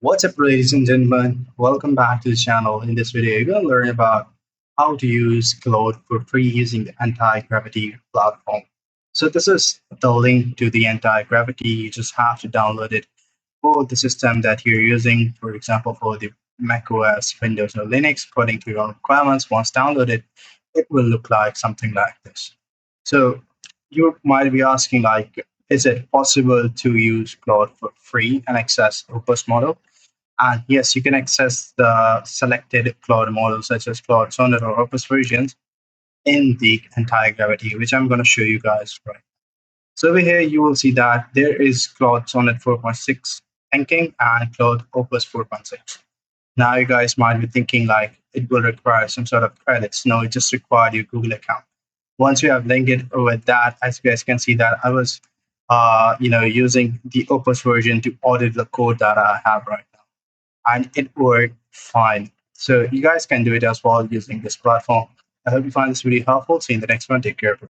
What's up, ladies and gentlemen? Welcome back to the channel. In this video, you're going to learn about how to use Claude for free using the Antigravity platform. So this is the link to the Antigravity. You just have to download it for the system that you're using. For example, for the macOS, Windows, or Linux, according to your own requirements. Once downloaded, it will look like something like this. So you might be asking, like, is it possible to use Claude for free and access Opus model? And yes, you can access the selected Claude models such as Claude Sonnet or Opus versions in the entire Gravity, which I'm going to show you guys right. So over here, you will see that there is Claude Sonnet 4.6 thinking and Claude Opus 4.6. Now you guys might be thinking like it will require some sort of credits. No, it just required your Google account. Once you have linked it with that, as you guys can see that I was using the Opus version to audit the code that I have right now, and it worked fine. So you guys can do it as well using this platform. I hope you find this video helpful. See you in the next one. Take care.